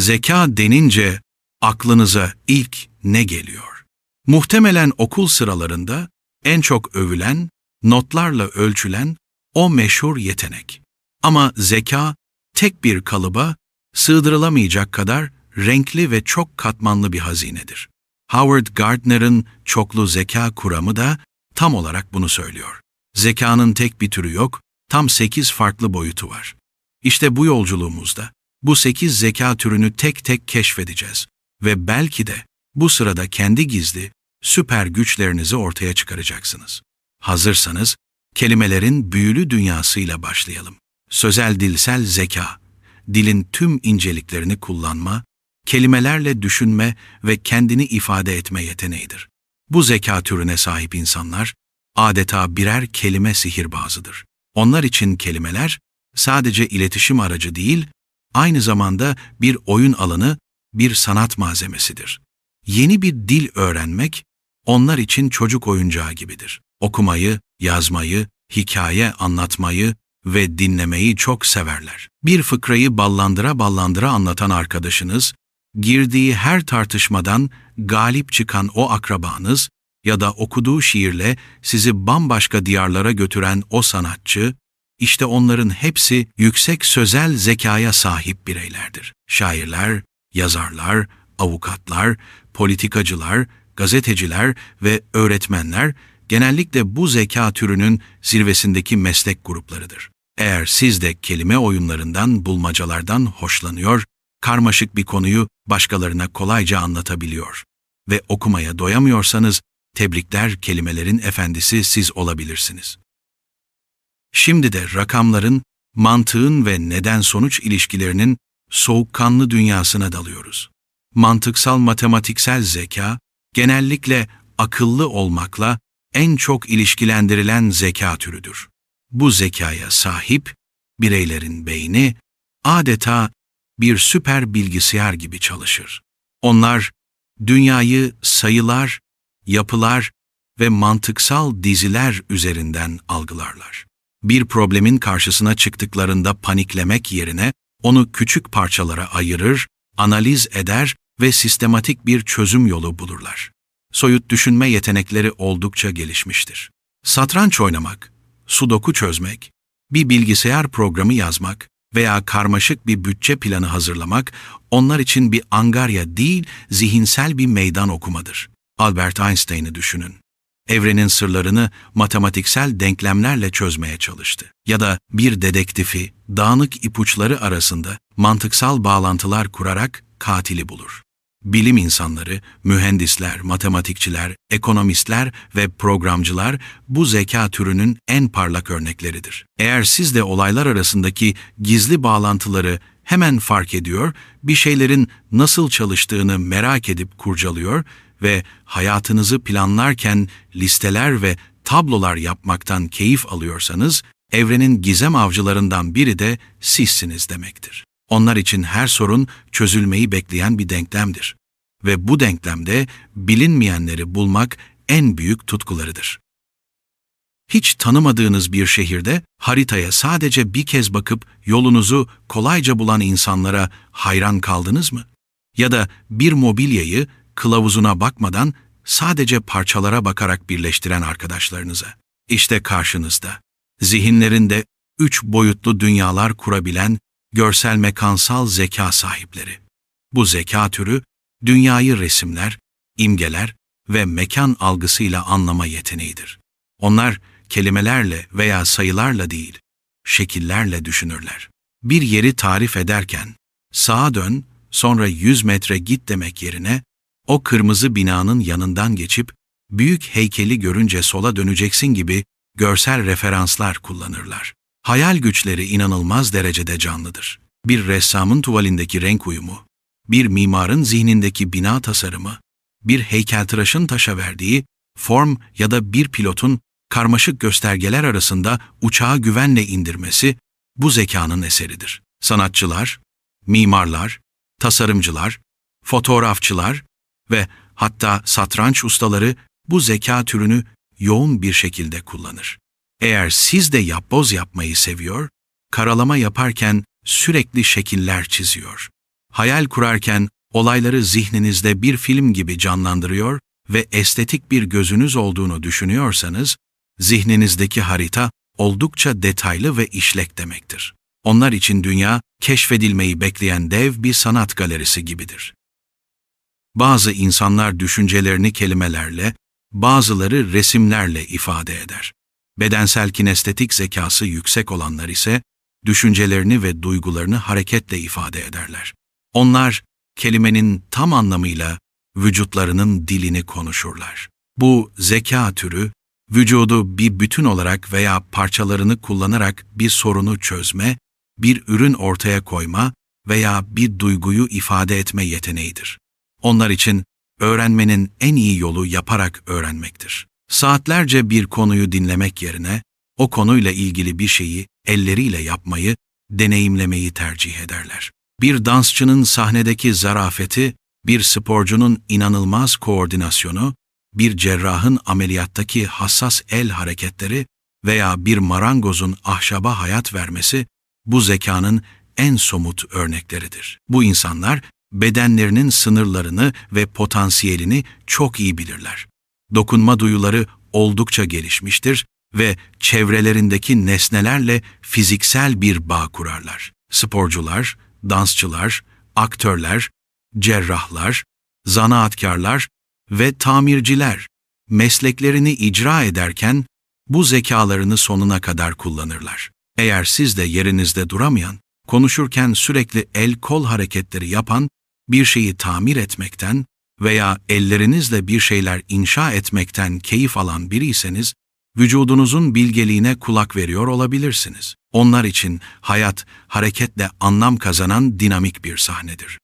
Zeka denince aklınıza ilk ne geliyor? Muhtemelen okul sıralarında en çok övülen, notlarla ölçülen o meşhur yetenek. Ama zeka tek bir kalıba sığdırılamayacak kadar renkli ve çok katmanlı bir hazinedir. Howard Gardner'ın çoklu zeka kuramı da tam olarak bunu söylüyor. Zekanın tek bir türü yok, tam 8 farklı boyutu var. İşte bu yolculuğumuzda bu 8 zeka türünü tek tek keşfedeceğiz ve belki de bu sırada kendi gizli, süper güçlerinizi ortaya çıkaracaksınız. Hazırsanız, kelimelerin büyülü dünyasıyla başlayalım. Sözel dilsel zeka, dilin tüm inceliklerini kullanma, kelimelerle düşünme ve kendini ifade etme yeteneğidir. Bu zeka türüne sahip insanlar, adeta birer kelime sihirbazıdır. Onlar için kelimeler, sadece iletişim aracı değil, aynı zamanda bir oyun alanı, bir sanat malzemesidir. Yeni bir dil öğrenmek, onlar için çocuk oyuncağı gibidir. Okumayı, yazmayı, hikaye anlatmayı ve dinlemeyi çok severler. Bir fıkrayı ballandıra ballandıra anlatan arkadaşınız, girdiği her tartışmadan galip çıkan o akrabanız ya da okuduğu şiirle sizi bambaşka diyarlara götüren o sanatçı, işte onların hepsi yüksek sözel zekaya sahip bireylerdir. Şairler, yazarlar, avukatlar, politikacılar, gazeteciler ve öğretmenler genellikle bu zeka türünün zirvesindeki meslek gruplarıdır. Eğer siz de kelime oyunlarından, bulmacalardan hoşlanıyor, karmaşık bir konuyu başkalarına kolayca anlatabiliyor ve okumaya doyamıyorsanız, tebrikler, kelimelerin efendisi siz olabilirsiniz. Şimdi de rakamların, mantığın ve neden-sonuç ilişkilerinin soğukkanlı dünyasına dalıyoruz. Mantıksal matematiksel zeka, genellikle akıllı olmakla en çok ilişkilendirilen zeka türüdür. Bu zekaya sahip bireylerin beyni adeta bir süper bilgisayar gibi çalışır. Onlar dünyayı sayılar, yapılar ve mantıksal diziler üzerinden algılarlar. Bir problemin karşısına çıktıklarında paniklemek yerine onu küçük parçalara ayırır, analiz eder ve sistematik bir çözüm yolu bulurlar. Soyut düşünme yetenekleri oldukça gelişmiştir. Satranç oynamak, sudoku çözmek, bir bilgisayar programı yazmak veya karmaşık bir bütçe planı hazırlamak onlar için bir angarya değil, zihinsel bir meydan okumadır. Albert Einstein'ı düşünün. Evrenin sırlarını matematiksel denklemlerle çözmeye çalıştı. Ya da bir dedektifi dağınık ipuçları arasında mantıksal bağlantılar kurarak katili bulur. Bilim insanları, mühendisler, matematikçiler, ekonomistler ve programcılar bu zeka türünün en parlak örnekleridir. Eğer siz de olaylar arasındaki gizli bağlantıları hemen fark ediyor, bir şeylerin nasıl çalıştığını merak edip kurcalıyor ve hayatınızı planlarken listeler ve tablolar yapmaktan keyif alıyorsanız, evrenin gizem avcılarından biri de sizsiniz demektir. Onlar için her sorun çözülmeyi bekleyen bir denklemdir. Ve bu denklemde bilinmeyenleri bulmak en büyük tutkularıdır. Hiç tanımadığınız bir şehirde haritaya sadece bir kez bakıp yolunuzu kolayca bulan insanlara hayran kaldınız mı? Ya da bir mobilyayı kılavuzuna bakmadan sadece parçalara bakarak birleştiren arkadaşlarınıza. İşte karşınızda, zihinlerinde 3 boyutlu dünyalar kurabilen görsel mekansal zeka sahipleri. Bu zeka türü, dünyayı resimler, imgeler ve mekan algısıyla anlama yeteneğidir. Onlar kelimelerle veya sayılarla değil, şekillerle düşünürler. Bir yeri tarif ederken, sağa dön, sonra 100 metre git demek yerine, o kırmızı binanın yanından geçip, büyük heykeli görünce sola döneceksin gibi görsel referanslar kullanırlar. Hayal güçleri inanılmaz derecede canlıdır. Bir ressamın tuvalindeki renk uyumu, bir mimarın zihnindeki bina tasarımı, bir heykeltıraşın taşa verdiği form ya da bir pilotun karmaşık göstergeler arasında uçağı güvenle indirmesi bu zekanın eseridir. Sanatçılar, mimarlar, tasarımcılar, fotoğrafçılar ve hatta satranç ustaları bu zeka türünü yoğun bir şekilde kullanır. Eğer siz de yapboz yapmayı seviyor, karalama yaparken sürekli şekiller çiziyor, Hayal kurarken olayları zihninizde bir film gibi canlandırıyor ve estetik bir gözünüz olduğunu düşünüyorsanız, zihninizdeki harita oldukça detaylı ve işlek demektir. Onlar için dünya, keşfedilmeyi bekleyen dev bir sanat galerisi gibidir. Bazı insanlar düşüncelerini kelimelerle, bazıları resimlerle ifade eder. Bedensel kinestetik zekası yüksek olanlar ise, düşüncelerini ve duygularını hareketle ifade ederler. Onlar, kelimenin tam anlamıyla vücutlarının dilini konuşurlar. Bu zeka türü, vücudu bir bütün olarak veya parçalarını kullanarak bir sorunu çözme, bir ürün ortaya koyma veya bir duyguyu ifade etme yeteneğidir. Onlar için öğrenmenin en iyi yolu yaparak öğrenmektir. Saatlerce bir konuyu dinlemek yerine, o konuyla ilgili bir şeyi elleriyle yapmayı, deneyimlemeyi tercih ederler. Bir dansçının sahnedeki zarafeti, bir sporcunun inanılmaz koordinasyonu, bir cerrahın ameliyattaki hassas el hareketleri veya bir marangozun ahşaba hayat vermesi, bu zekanın en somut örnekleridir. Bu insanlar, bedenlerinin sınırlarını ve potansiyelini çok iyi bilirler. Dokunma duyuları oldukça gelişmiştir ve çevrelerindeki nesnelerle fiziksel bir bağ kurarlar. Sporcular, dansçılar, aktörler, cerrahlar, zanaatkarlar ve tamirciler mesleklerini icra ederken bu zekalarını sonuna kadar kullanırlar. Eğer siz de yerinizde duramayan, konuşurken sürekli el-kol hareketleri yapan, bir şeyi tamir etmekten veya ellerinizle bir şeyler inşa etmekten keyif alan biriyseniz, vücudunuzun bilgeliğine kulak veriyor olabilirsiniz. Onlar için hayat, hareketle anlam kazanan dinamik bir sahnedir.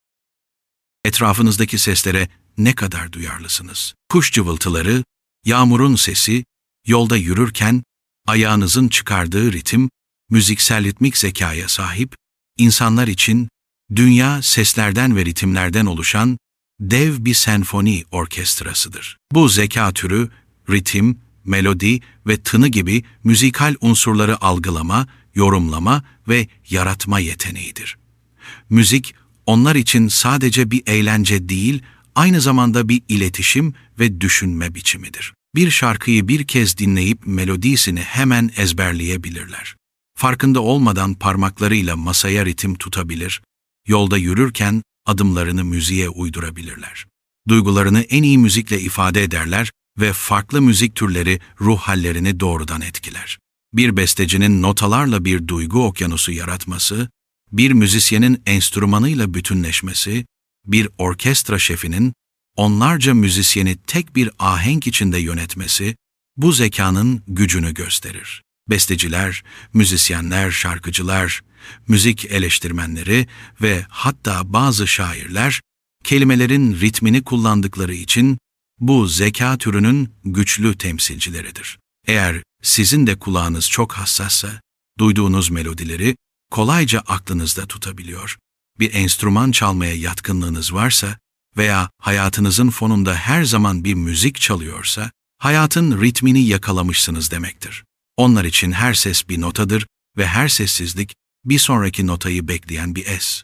Etrafınızdaki seslere ne kadar duyarlısınız? Kuş cıvıltıları, yağmurun sesi, yolda yürürken ayağınızın çıkardığı ritim, müziksel ritmik zekaya sahip, insanlar için dünya seslerden ve ritimlerden oluşan dev bir senfoni orkestrasıdır. Bu zeka türü, ritim, melodi ve tını gibi müzikal unsurları algılama, yorumlama ve yaratma yeteneğidir. Müzik, onlar için sadece bir eğlence değil, aynı zamanda bir iletişim ve düşünme biçimidir. Bir şarkıyı bir kez dinleyip melodisini hemen ezberleyebilirler. Farkında olmadan parmaklarıyla masaya ritim tutabilir, yolda yürürken adımlarını müziğe uydurabilirler. Duygularını en iyi müzikle ifade ederler ve farklı müzik türleri ruh hallerini doğrudan etkiler. Bir bestecinin notalarla bir duygu okyanusu yaratması, bir müzisyenin enstrümanıyla bütünleşmesi, bir orkestra şefinin onlarca müzisyeni tek bir ahenk içinde yönetmesi, bu zekanın gücünü gösterir. Besteciler, müzisyenler, şarkıcılar, müzik eleştirmenleri ve hatta bazı şairler, kelimelerin ritmini kullandıkları için bu zeka türünün güçlü temsilcileridir. Eğer sizin de kulağınız çok hassassa, duyduğunuz melodileri kolayca aklınızda tutabiliyor, bir enstrüman çalmaya yatkınlığınız varsa veya hayatınızın fonunda her zaman bir müzik çalıyorsa, hayatın ritmini yakalamışsınız demektir. Onlar için her ses bir notadır ve her sessizlik bir sonraki notayı bekleyen bir es.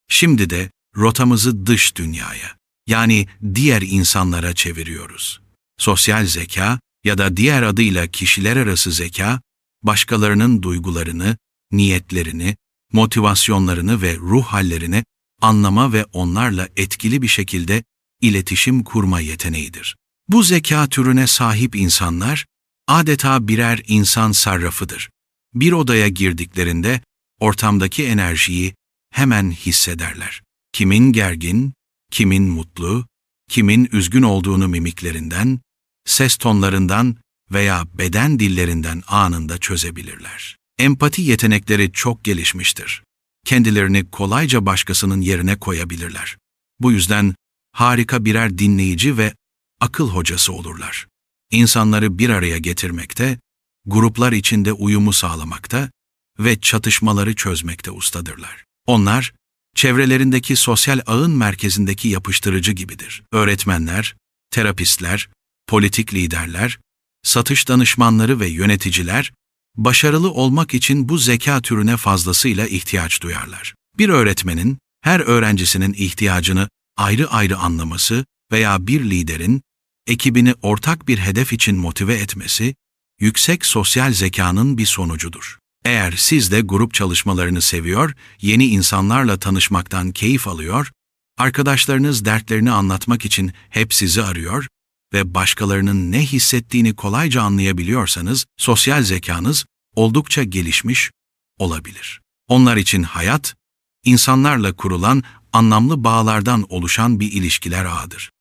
Şimdi de rotamızı dış dünyaya, yani diğer insanlara çeviriyoruz. Sosyal zeka ya da diğer adıyla kişiler arası zeka, başkalarının duygularını, niyetlerini, motivasyonlarını ve ruh hallerini anlama ve onlarla etkili bir şekilde iletişim kurma yeteneğidir. Bu zeka türüne sahip insanlar, adeta birer insan sarrafıdır. Bir odaya girdiklerinde ortamdaki enerjiyi hemen hissederler. Kimin gergin, kimin mutlu, kimin üzgün olduğunu mimiklerinden, ses tonlarından veya beden dillerinden anında çözebilirler. Empati yetenekleri çok gelişmiştir. Kendilerini kolayca başkasının yerine koyabilirler. Bu yüzden harika birer dinleyici ve akıl hocası olurlar. İnsanları bir araya getirmekte, gruplar içinde uyumu sağlamakta ve çatışmaları çözmekte ustadırlar. Onlar, çevrelerindeki sosyal ağın merkezindeki yapıştırıcı gibidir. Öğretmenler, terapistler, politik liderler, satış danışmanları ve yöneticiler, başarılı olmak için bu zeka türüne fazlasıyla ihtiyaç duyarlar. Bir öğretmenin Her öğrencisinin ihtiyacını ayrı ayrı anlaması veya bir liderin ekibini ortak bir hedef için motive etmesi, yüksek sosyal zekanın bir sonucudur. Eğer siz de grup çalışmalarını seviyor, yeni insanlarla tanışmaktan keyif alıyor, arkadaşlarınız dertlerini anlatmak için hep sizi arıyor ve başkalarının ne hissettiğini kolayca anlayabiliyorsanız, sosyal zekanız oldukça gelişmiş olabilir. Onlar için hayat, insanlarla kurulan anlamlı bağlardan oluşan bir ilişkiler ağıdır.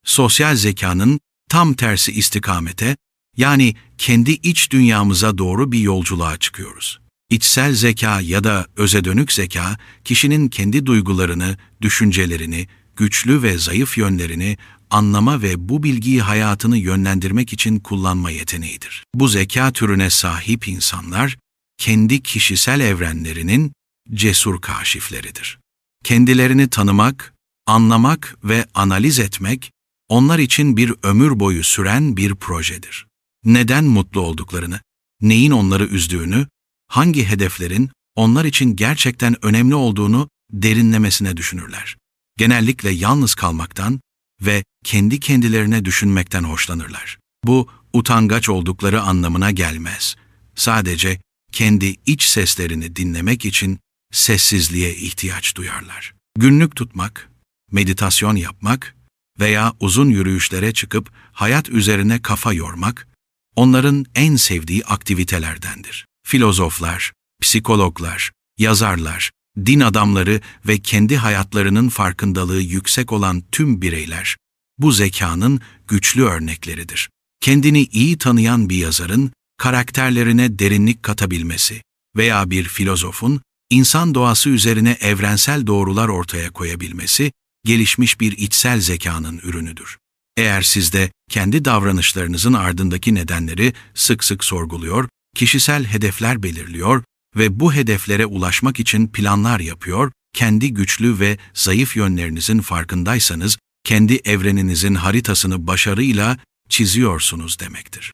Sosyal zekanın tam tersi istikamete, yani kendi iç dünyamıza doğru bir yolculuğa çıkıyoruz. İçsel zeka ya da öze dönük zeka, kişinin kendi duygularını, düşüncelerini, güçlü ve zayıf yönlerini anlama ve bu bilgiyi hayatını yönlendirmek için kullanma yeteneğidir. Bu zeka türüne sahip insanlar, kendi kişisel evrenlerinin cesur kaşifleridir. Kendilerini tanımak, anlamak ve analiz etmek, onlar için bir ömür boyu süren bir projedir. Neden mutlu olduklarını, neyin onları üzdüğünü, hangi hedeflerin onlar için gerçekten önemli olduğunu derinlemesine düşünürler. Genellikle yalnız kalmaktan ve kendi kendilerine düşünmekten hoşlanırlar. Bu, utangaç oldukları anlamına gelmez. Sadece kendi iç seslerini dinlemek için sessizliğe ihtiyaç duyarlar. Günlük tutmak, meditasyon yapmak veya uzun yürüyüşlere çıkıp hayat üzerine kafa yormak, onların en sevdiği aktivitelerdendir. Filozoflar, psikologlar, yazarlar, din adamları ve kendi hayatlarının farkındalığı yüksek olan tüm bireyler, bu zekanın güçlü örnekleridir. Kendini iyi tanıyan bir yazarın, karakterlerine derinlik katabilmesi veya bir filozofun, insan doğası üzerine evrensel doğrular ortaya koyabilmesi, gelişmiş bir içsel zekanın ürünüdür. Eğer siz de kendi davranışlarınızın ardındaki nedenleri sık sık sorguluyor, kişisel hedefler belirliyor ve bu hedeflere ulaşmak için planlar yapıyor, kendi güçlü ve zayıf yönlerinizin farkındaysanız, kendi evreninizin haritasını başarıyla çiziyorsunuz demektir.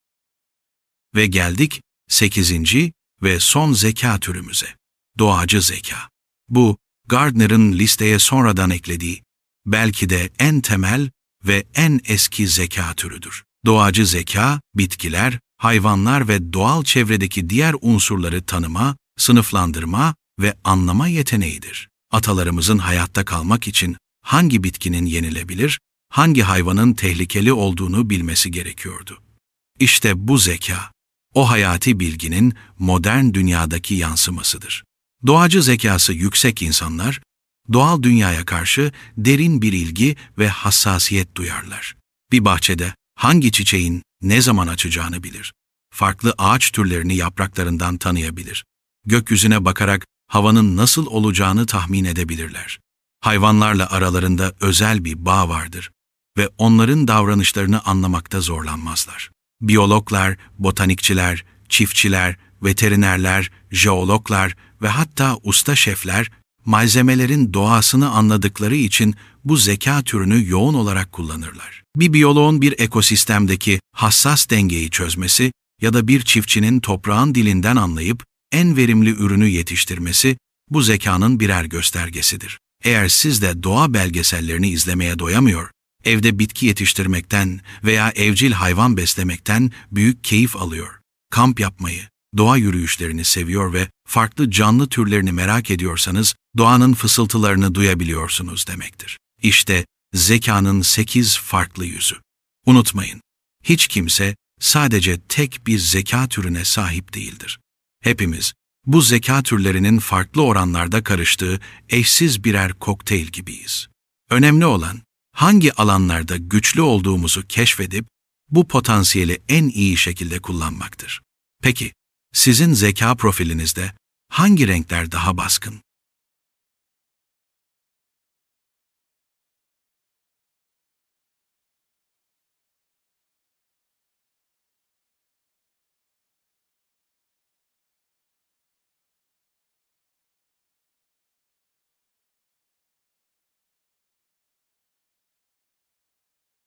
Ve geldik 8. ve son zeka türümüze. Doğacı zeka. Bu, Gardner'ın listeye sonradan eklediği, belki de en temel ve en eski zeka türüdür. Doğacı zeka, bitkiler, hayvanlar ve doğal çevredeki diğer unsurları tanıma, sınıflandırma ve anlama yeteneğidir. Atalarımızın hayatta kalmak için hangi bitkinin yenilebilir, hangi hayvanın tehlikeli olduğunu bilmesi gerekiyordu. İşte bu zeka, o hayati bilginin modern dünyadaki yansımasıdır. Doğacı zekası yüksek insanlar, doğal dünyaya karşı derin bir ilgi ve hassasiyet duyarlar. Bir bahçede hangi çiçeğin ne zaman açacağını bilir. Farklı ağaç türlerini yapraklarından tanıyabilir. Gökyüzüne bakarak havanın nasıl olacağını tahmin edebilirler. Hayvanlarla aralarında özel bir bağ vardır ve onların davranışlarını anlamakta zorlanmazlar. Biyologlar, botanikçiler, çiftçiler, veterinerler, jeologlar ve hatta usta şefler, malzemelerin doğasını anladıkları için bu zeka türünü yoğun olarak kullanırlar. Bir biyoloğun bir ekosistemdeki hassas dengeyi çözmesi ya da bir çiftçinin toprağın dilinden anlayıp en verimli ürünü yetiştirmesi bu zekanın birer göstergesidir. Eğer siz de doğa belgesellerini izlemeye doyamıyor, evde bitki yetiştirmekten veya evcil hayvan beslemekten büyük keyif alıyor, kamp yapmayı, doğa yürüyüşlerini seviyor ve farklı canlı türlerini merak ediyorsanız doğanın fısıltılarını duyabiliyorsunuz demektir. İşte zekanın 8 farklı yüzü. Unutmayın, hiç kimse sadece tek bir zeka türüne sahip değildir. Hepimiz bu zeka türlerinin farklı oranlarda karıştığı eşsiz birer kokteyl gibiyiz. Önemli olan hangi alanlarda güçlü olduğumuzu keşfedip bu potansiyeli en iyi şekilde kullanmaktır. Peki, sizin zeka profilinizde hangi renkler daha baskın?